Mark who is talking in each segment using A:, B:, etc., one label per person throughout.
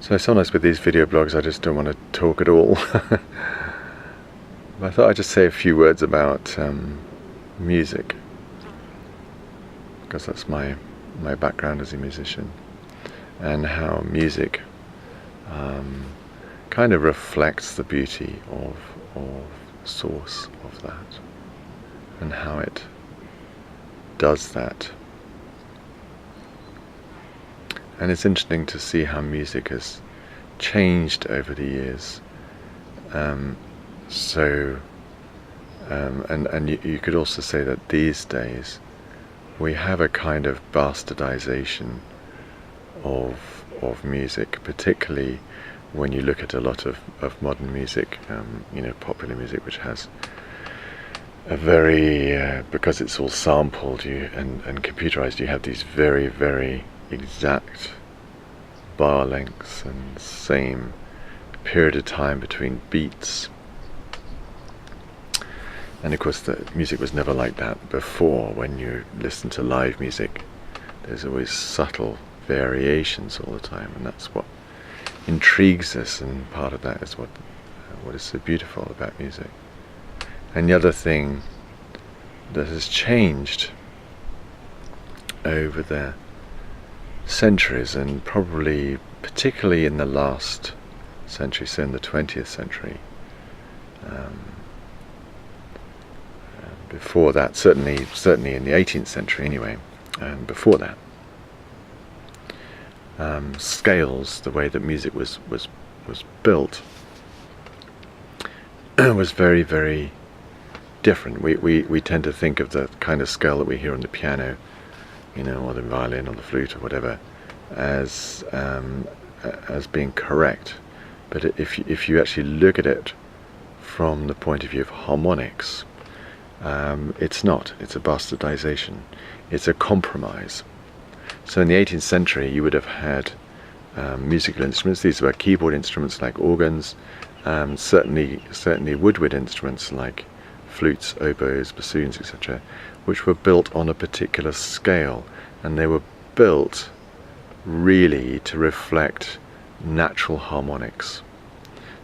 A: So sometimes with these video blogs I just don't want to talk at all. But I thought I'd just say a few words about music, because that's my background as a musician, and how music kind of reflects the beauty of source of that, and how it does that. And it's interesting to see how music has changed over the years. And you could also say that these days we have a kind of bastardization of music, particularly when you look at a lot of modern music, popular music, which has a very, because it's all sampled and computerized, you have these very, very exact bar lengths and same period of time between beats. And of course the music was never like that before. When you listen to live music, there's always subtle variations all the time, and that's what intrigues us, and part of that is what is so beautiful about music. And the other thing that has changed over the centuries, and probably particularly in the last century, so in the 20th century, before that, certainly in the 18th century anyway, before that, scales, the way that music was built, was very, very different. We tend to think of the kind of scale that we hear on the piano, or the violin or the flute or whatever, as being correct. But if you actually look at it from the point of view of harmonics, it's not. It's a bastardization. It's a compromise. So in the 18th century, you would have had musical instruments. These were keyboard instruments like organs, certainly woodwind instruments like flutes, oboes, bassoons, etc., which were built on a particular scale, and they were built really to reflect natural harmonics.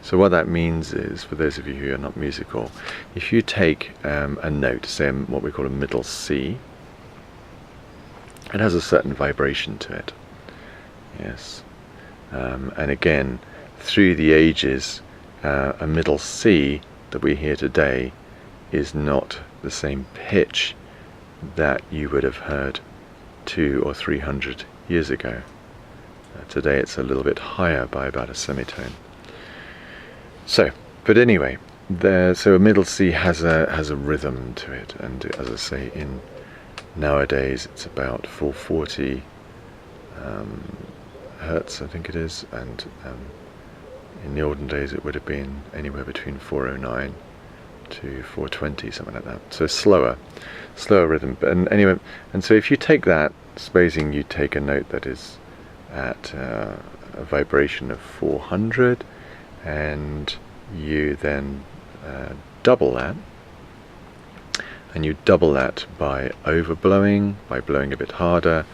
A: So what that means is, for those of you who are not musical, if you take a note, say what we call a middle C, it has a certain vibration to it. Yes. And again, through the ages, a middle C that we hear today is not the same pitch that you would have heard 200 or 300 years ago. Today it's a little bit higher by about a semitone. So, but anyway, so a middle C has a rhythm to it, and as I say, nowadays it's about 440 hertz, I think it is, and in the olden days it would have been anywhere between 409 to 420, something like that. So slower rhythm. And anyway, and so if you take that, supposing you take a note that is at a vibration of 400, and you then double that, and you double that by overblowing, by blowing a bit harder,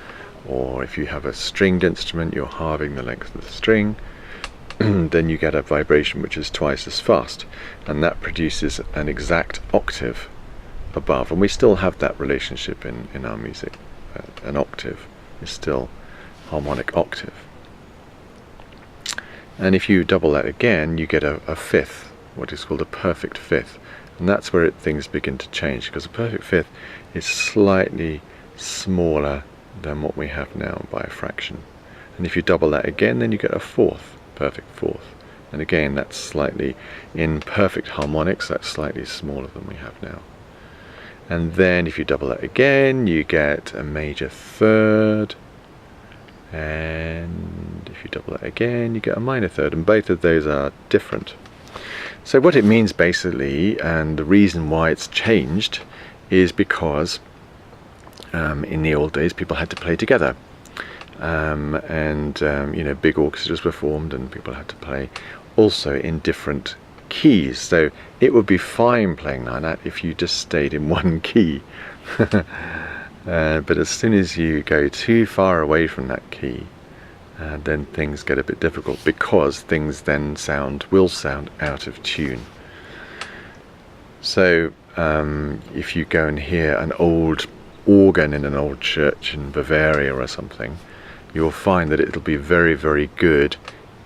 A: or if you have a stringed instrument, you're halving the length of the string, then you get a vibration which is twice as fast, and that produces an exact octave above. And we still have that relationship in our music. An octave is still harmonic octave. And if you double that again, you get a fifth, what is called a perfect fifth. And that's where things begin to change, because a perfect fifth is slightly smaller than what we have now by a fraction. And if you double that again, then you get a fourth, perfect fourth. And again, that's slightly, in perfect harmonics, that's slightly smaller than we have now. And then if you double that again, you get a major third. And if you double that again, you get a minor third, and both of those are different. So what it means basically, and the reason why it's changed, is because in the old days people had to play together, big orchestras were formed, and people had to play also in different keys. So it would be fine playing like that if you just stayed in one key. But as soon as you go too far away from that key, then things get a bit difficult, because things then will sound out of tune. So if you go and hear an old organ in an old church in Bavaria or something, you'll find that it'll be very, very good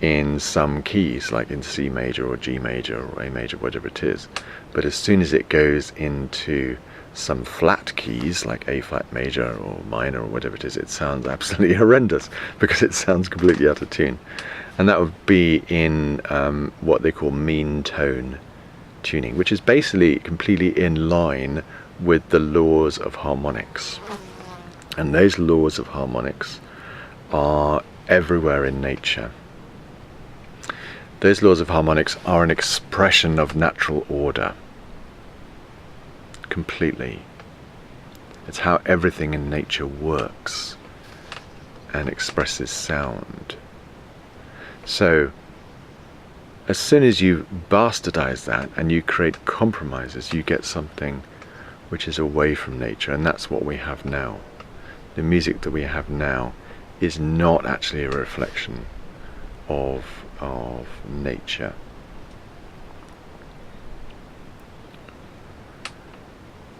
A: in some keys, like in C major or G major or A major, whatever it is. But as soon as it goes into some flat keys like A flat major or minor or whatever it is, it sounds absolutely horrendous, because it sounds completely out of tune. And that would be in what they call mean tone tuning, which is basically completely in line with the laws of harmonics. And those laws of harmonics are everywhere in nature. Those laws of harmonics are an expression of natural order. Completely. It's how everything in nature works and expresses sound. So, as soon as you bastardize that and you create compromises, you get something which is away from nature, and that's what we have now. The music that we have now is not actually a reflection of nature.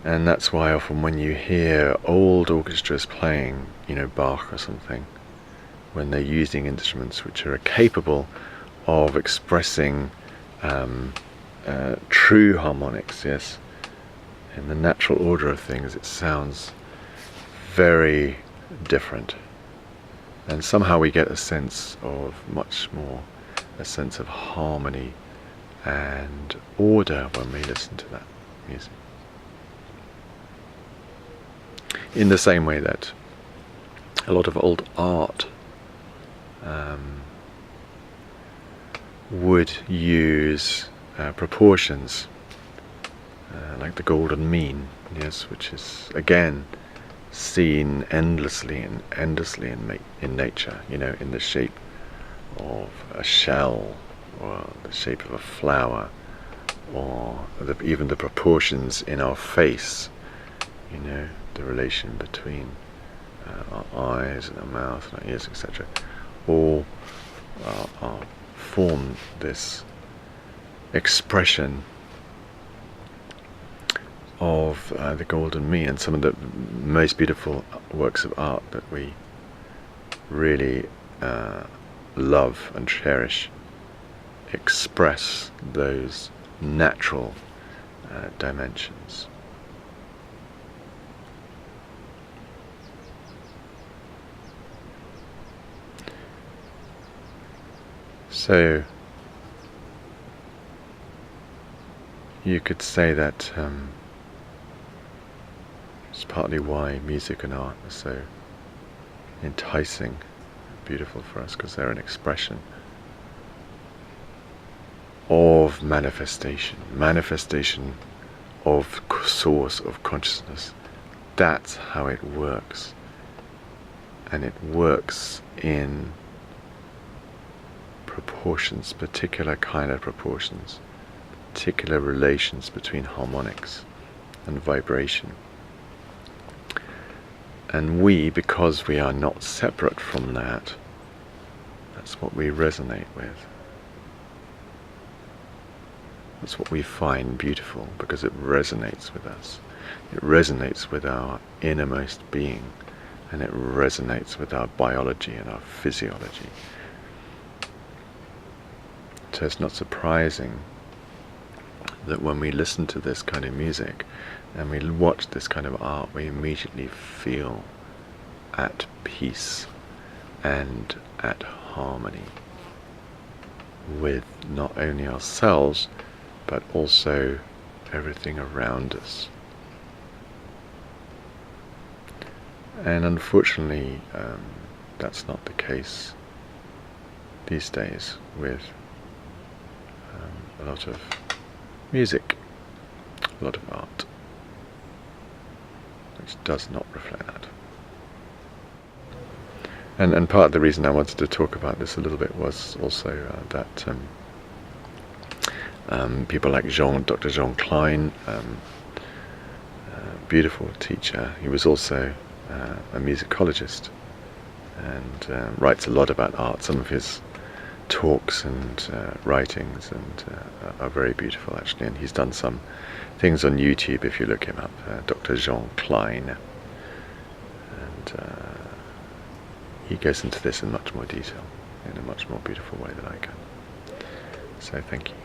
A: And that's why often when you hear old orchestras playing, Bach or something, when they're using instruments which are capable of expressing true harmonics, yes, in the natural order of things, it sounds very different. And somehow we get a sense of a sense of harmony and order when we listen to that music. In the same way that a lot of old art would use proportions, like the golden mean, yes, which is again seen endlessly in nature, in the shape of a shell, or the shape of a flower, or even the proportions in our face, the relation between our eyes and our mouth and our ears, etc., all form this expression of the golden mean. And some of the most beautiful works of art that we really love and cherish express those natural dimensions. So you could say that it's partly why music and art are so enticing, beautiful for us, because they're an expression of manifestation of source of consciousness. That's how it works, and it works in proportions, particular kind of proportions, particular relations between harmonics and vibration. And we, because we are not separate from that, that's what we resonate with. That's what we find beautiful, because it resonates with us. It resonates with our innermost being, and it resonates with our biology and our physiology. So it's not surprising that when we listen to this kind of music and we watch this kind of art, we immediately feel at peace and at harmony with not only ourselves but also everything around us. And unfortunately, that's not the case these days with a lot of music, a lot of art, which does not reflect that. And part of the reason I wanted to talk about this a little bit was also that people like Dr. Jean Klein, beautiful teacher, he was also a musicologist, and writes a lot about art. Some of his talks and writings are very beautiful, actually, and he's done some things on YouTube if you look him up, Dr. Jean Klein, and he goes into this in much more detail, in a much more beautiful way than I can. So thank you.